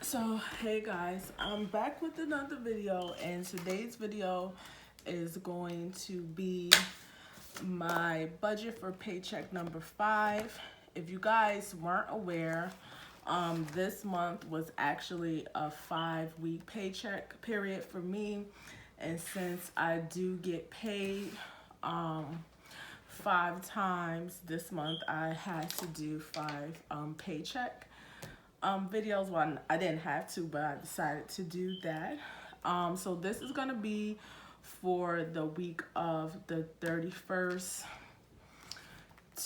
So hey guys, I'm back with another video, and today's video is going to be my budget for paycheck number 5. If you guys weren't aware, this month was actually a 5-week paycheck period for me, and since I do get paid 5 times this month, I had to do 5 paycheck videos. Well, I didn't have to, but I decided to do that. So this is gonna be for the week of the 31st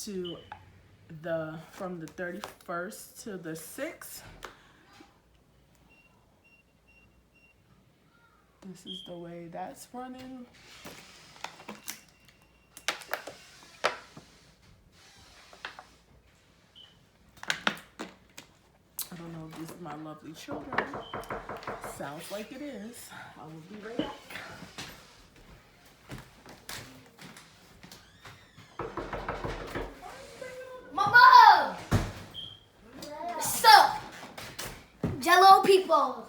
to from the 31st to the 6th. This is the way that's running. I don't know if this is my lovely children. Sounds like it is. I will be right back. Mama! What's up? Jello people.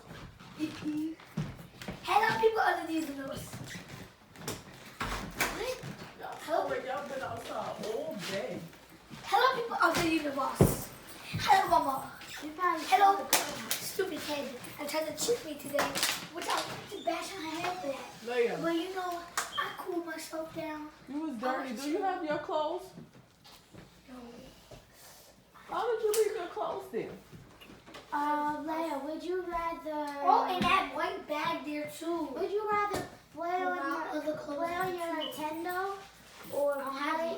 Hello people under these nose. What? Y'all been outside all day. Hello people under the universe. Hello mama. Hello, stupid kid. I'm trying to cheat me today. Which I want to bash my head for that. Leia, But you know, I cool myself down. you was dirty. Do you have your clothes? No. How did you leave your clothes there? Leia, would you rather? Oh, and that white bag there too. Would you rather play on Other clothes your Nintendo or play?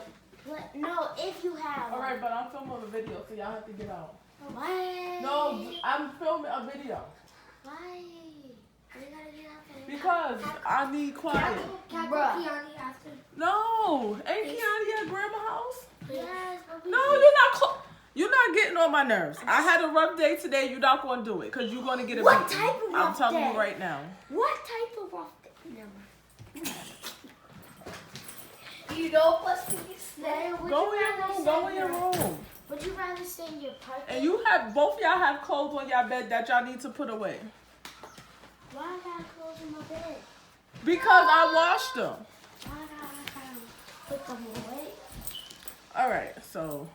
No, if you have. All right, but I'm filming a video, so y'all have to get out. Why? No, I'm filming a video Why? We gotta get out there. because I need quiet. Can I go Bruh. pee on you after? No, ain't Kiani at grandma's house? Yes, but we No, you're not getting on my nerves. I had a rough day today. You're not going to do it because you're going to get a What beating. type of I'm rough telling day? you right now. What type of rough day? You know what's to be said? Leia, would Go you in your rather room. stay Go in your your- room. Would you rather stay in your park? And both y'all have clothes on y'all bed that y'all need to put away. Why I got clothes in my bed? Because I washed them. Why I gotta put them away? All right, so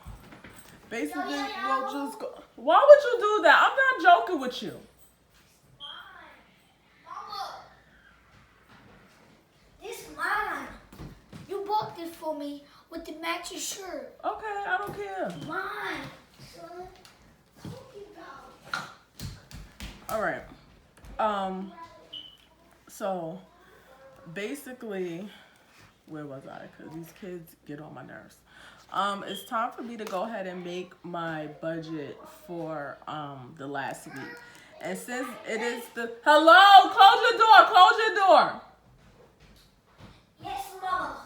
basically we'll just go. Why would you do that? I'm not joking with you. Mama, this mine. You bought this for me with the matching shirt. Okay, I don't care. Mine, son. All right. So basically, where was I? Because these kids get on my nerves. It's time for me to go ahead and make my budget for the last week. And since it is hello, close your door, close your door. Yes, Mama.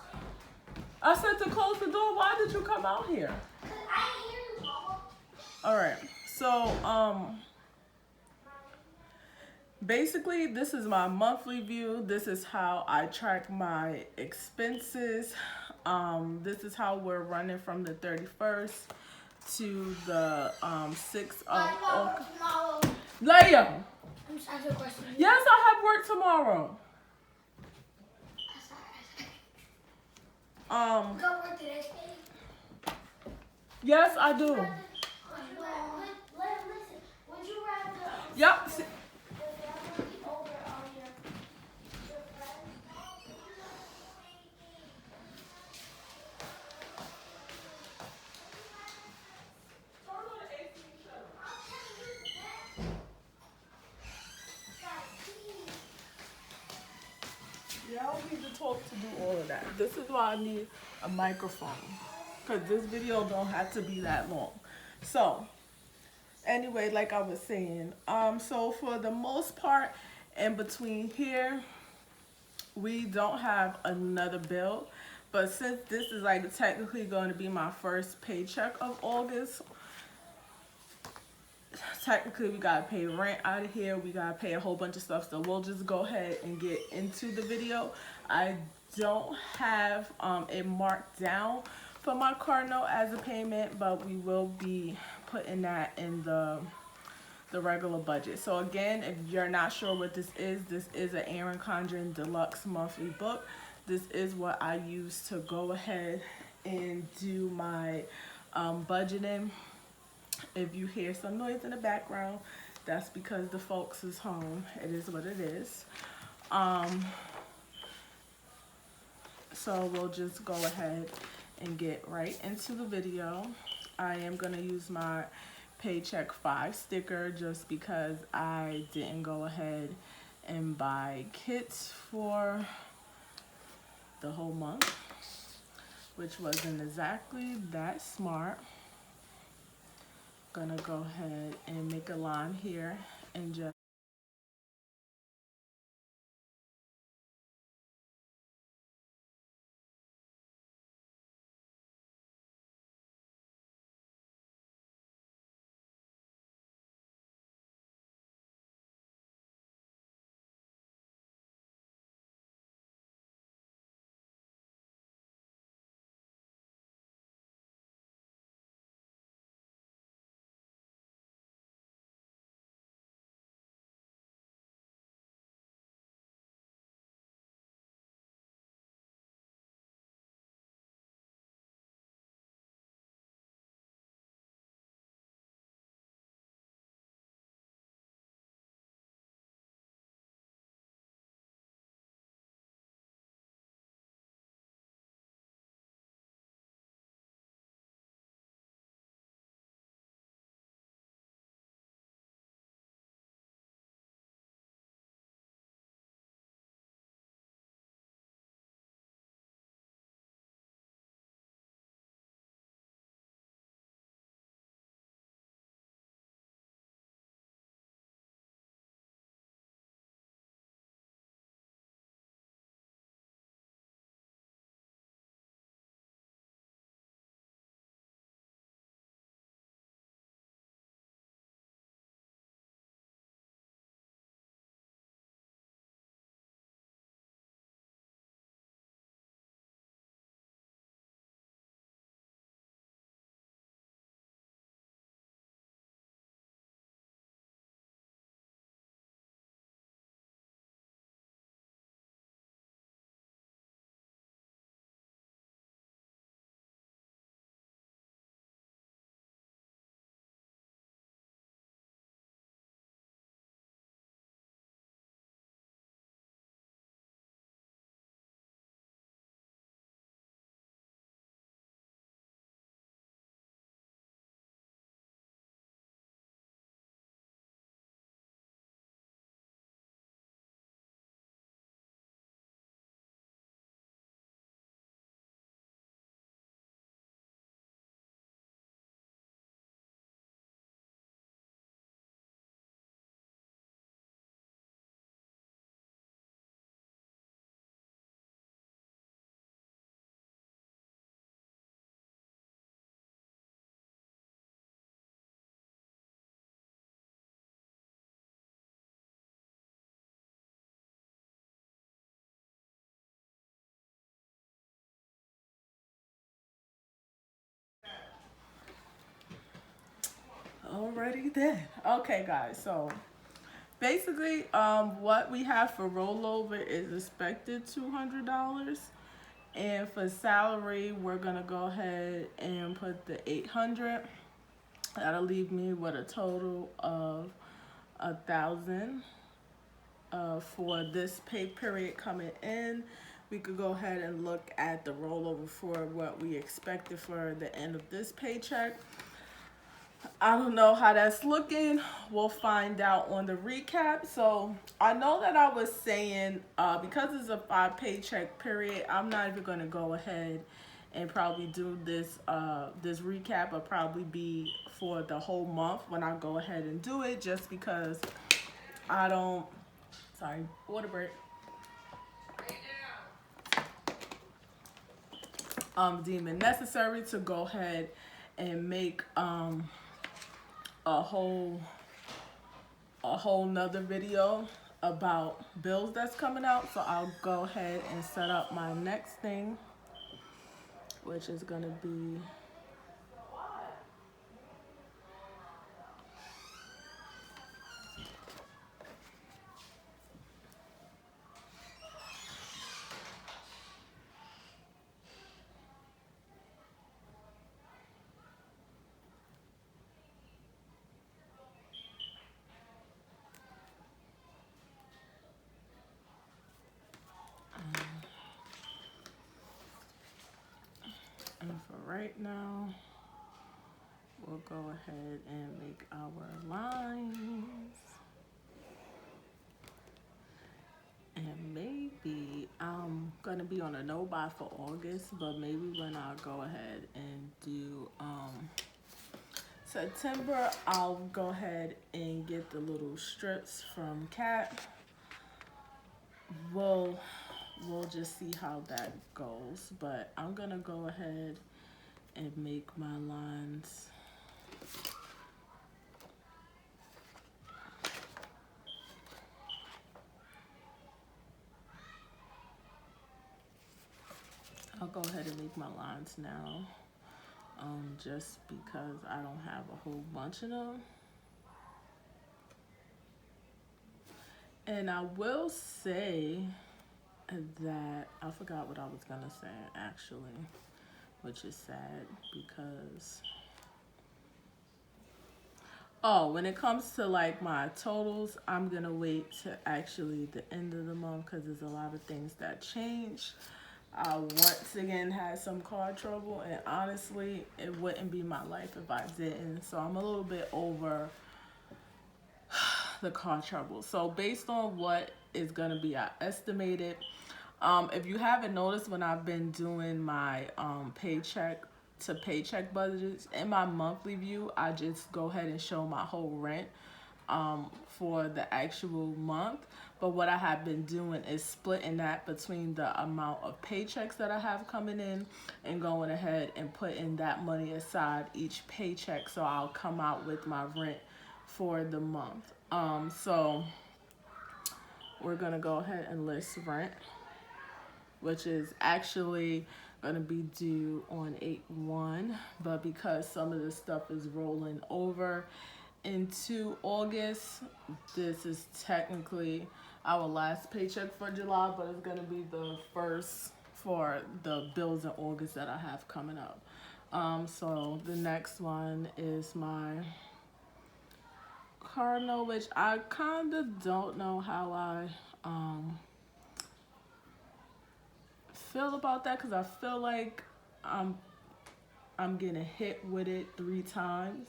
I said to close the door. Why did you come out here? Cause I hear you, Mama. All right. So, basically, this is my monthly view. This is how I track my expenses. This is how we're running from the 31st to the 6th of August. Tomorrow. Leia, I'm just asking a question. yes, I have work tomorrow. Go work today. Yes, I do. Listen, would you rather? Yep. Yeah, I don't need to talk to do all of that. This is why I need a microphone, because this video don't have to be that long. So anyway, like I was saying, so for the most part, in between here, we don't have another bill. But since this is like technically going to be my first paycheck of August, technically we gotta pay rent out of here, we gotta pay a whole bunch of stuff, so we'll just go ahead and get into the video. I don't have it marked down for my car note as a payment, but we will be putting that in the the regular budget. So again, if you're not sure what this is an Erin Condren Deluxe monthly book. This is what I use to go ahead and do my budgeting. If you hear some noise in the background, that's because the folks is home. It is what it is. So we'll just go ahead and get right into the video. I am going to use my Paycheck 5 sticker just because I didn't go ahead and buy kits for the whole month, which wasn't exactly that smart. Gonna go ahead and make a line here and just already then. Okay guys, so basically what we have for rollover is expected $200, and for salary we're gonna go ahead and put the 800. That'll leave me with a total of 1,000 for this pay period coming in. We could go ahead and look at the rollover for what we expected for the end of this paycheck. I don't know how that's looking. We'll find out on the recap. So I know that I was saying because it's a 5 paycheck period, I'm not even going to go ahead and probably do this this recap. Will probably be for the whole month when I go ahead and do it, just because I don't. Sorry, water break. Deem it necessary to go ahead and make a whole nother video about bills that's coming out. So I'll go ahead and set up my next thing, which is gonna be right now, we'll go ahead and make our lines. And maybe I'm gonna be on a no buy for August, but maybe when I go ahead and do September, I'll go ahead and get the little strips from Cat. We'll just see how that goes, but I'm gonna go ahead and make my lines. I'll go ahead and make my lines now, just because I don't have a whole bunch of them. And I will say that I forgot what I was gonna say actually, which is sad because when it comes to like my totals, I'm gonna wait to actually the end of the month because there's a lot of things that change. I once again had some car trouble, and honestly, it wouldn't be my life if I didn't. So I'm a little bit over the car trouble. So based on what is gonna be estimated, if you haven't noticed, when I've been doing my paycheck to paycheck budgets in my monthly view, I just go ahead and show my whole rent for the actual month. But what I have been doing is splitting that between the amount of paychecks that I have coming in and going ahead and putting that money aside each paycheck, so I'll come out with my rent for the month. So we're gonna go ahead and list rent, which is actually gonna be due on 8/1, but because some of this stuff is rolling over into August, this is technically our last paycheck for July, but it's gonna be the first for the bills in August that I have coming up. So the next one is my car note, which I kind of don't know how I feel about that, because I feel like I'm getting hit with it 3 times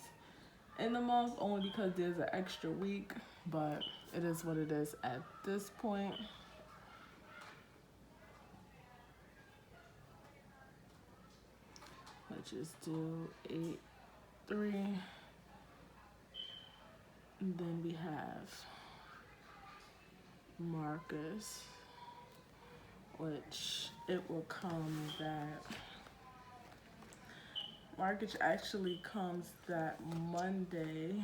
in the month, only because there's an extra week, but it is what it is at this point. Which is due 8/3. And then we have Marcus, which it will come that Marcus actually comes that Monday.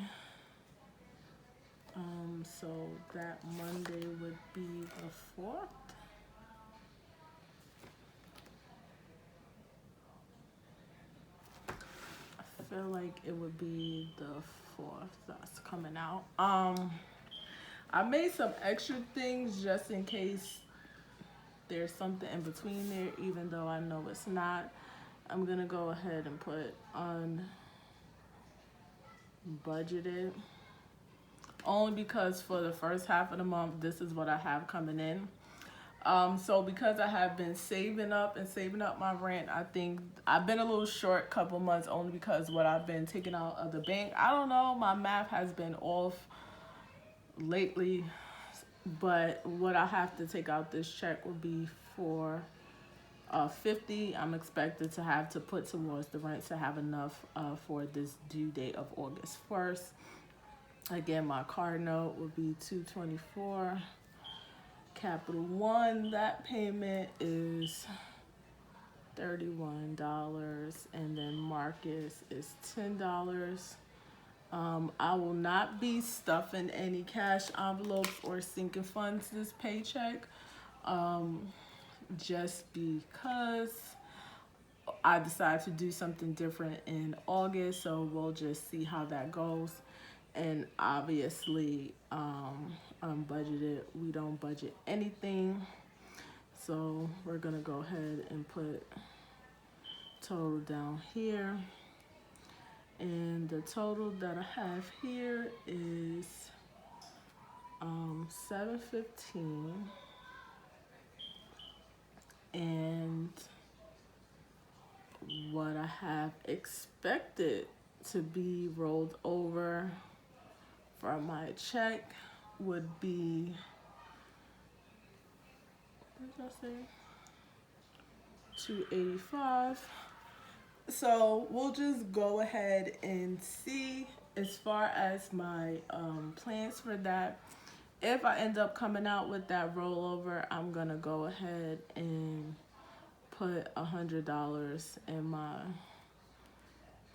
So that Monday would be the 4th. I feel like it would be the 4th that's coming out. I made some extra things just in case there's something in between there, even though I know it's not. I'm gonna go ahead and put unbudgeted, only because for the first half of the month, this is what I have coming in. So because I have been saving up my rent, I think I've been a little short couple months, only because what I've been taking out of the bank. I don't know, my math has been off lately, but what I have to take out this check will be for $50. I'm expected to have to put towards the rent to have enough for this due date of August 1st. Again, my card note will be $224. Capital One, that payment is $31, and then Marcus is $10. I will not be stuffing any cash envelopes or sinking funds this paycheck, just because I decided to do something different in August, so we'll just see how that goes. And obviously, unbudgeted, we don't budget anything, so we're gonna go ahead and put total down here, and the total that I have here is $715, and what I have expected to be rolled over for my check would be, what did I say? 285. So we'll just go ahead and see as far as my plans for that. If I end up coming out with that rollover, I'm gonna go ahead and put $100 in my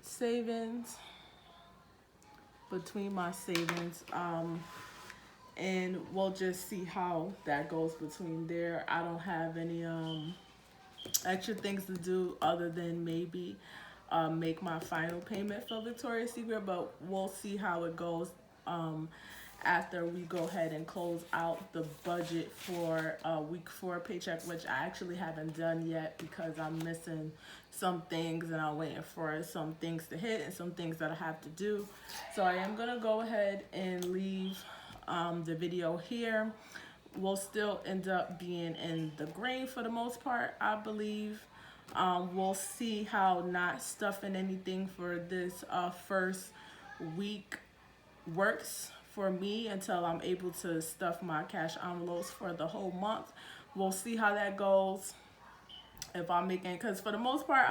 savings, between my savings, and we'll just see how that goes between there. I don't have any extra things to do other than maybe make my final payment for Victoria's Secret, but we'll see how it goes after we go ahead and close out the budget for week 4 paycheck, which I actually haven't done yet because I'm missing some things and I'm waiting for some things to hit and some things that I have to do. So I am gonna go ahead and leave the video here. We'll still end up being in the green for the most part, I believe. We'll see how not stuffing anything for this first week works for me until I'm able to stuff my cash envelopes for the whole month. We'll see how that goes. If I'm making, because for the most part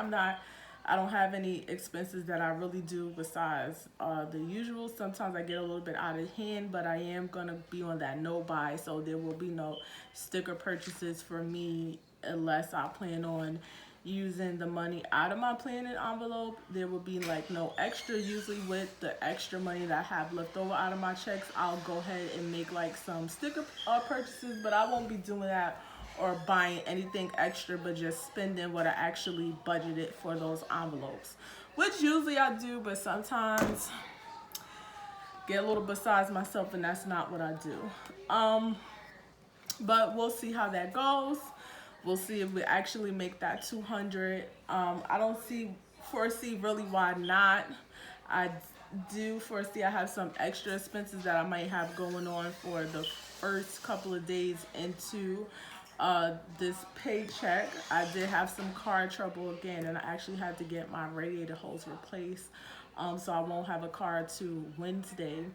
I don't have any expenses that I really do besides the usual. Sometimes I get a little bit out of hand, but I am gonna be on that no buy, so there will be no sticker purchases for me unless I plan on using the money out of my planning envelope. There will be like no extra. Usually with the extra money that I have left over out of my checks, I'll go ahead and make like some sticker purchases, but I won't be doing that or buying anything extra, but just spending what I actually budgeted for those envelopes, which usually I do, but sometimes get a little besides myself and that's not what I do. But we'll see how that goes. We'll see if we actually make that 200. I don't foresee really why not. I do foresee I have some extra expenses that I might have going on for the first couple of days into this paycheck. I did have some car trouble again, and I actually had to get my radiator hose replaced. So I won't have a car to Wednesday.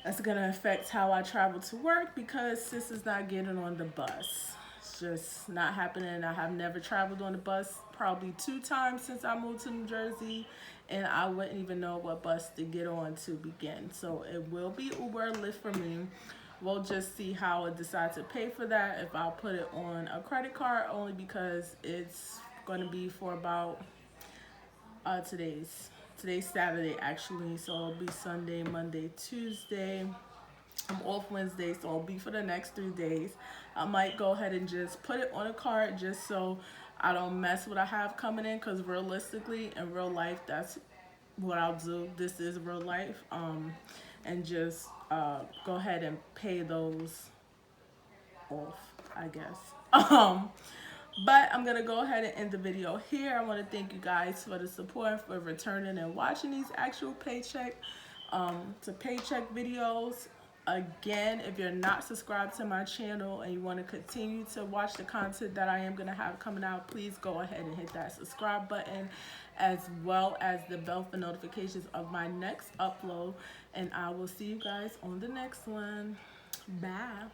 That's gonna affect how I travel to work because sis is not getting on the bus. It's just not happening. I have never traveled on the bus, probably 2 times since I moved to New Jersey, and I wouldn't even know what bus to get on to begin. So it will be Uber or Lyft for me. We'll just see how I decide to pay for that. If I'll put it on a credit card, only because it's gonna be for about today's Saturday actually, so it'll be Sunday, Monday, Tuesday. I'm off Wednesday, so it'll be for the next 3 days. I might go ahead and just put it on a card just so I don't mess what I have coming in, because realistically in real life that's what I'll do. This is real life. And just go ahead and pay those off, I guess. But I'm gonna go ahead and end the video here. I want to thank you guys for the support, for returning and watching these actual paycheck to paycheck videos. Again, if you're not subscribed to my channel and you want to continue to watch the content that I am gonna have coming out, please go ahead and hit that subscribe button, as well as the bell for notifications of my next upload. And I will see you guys on the next one. Bye.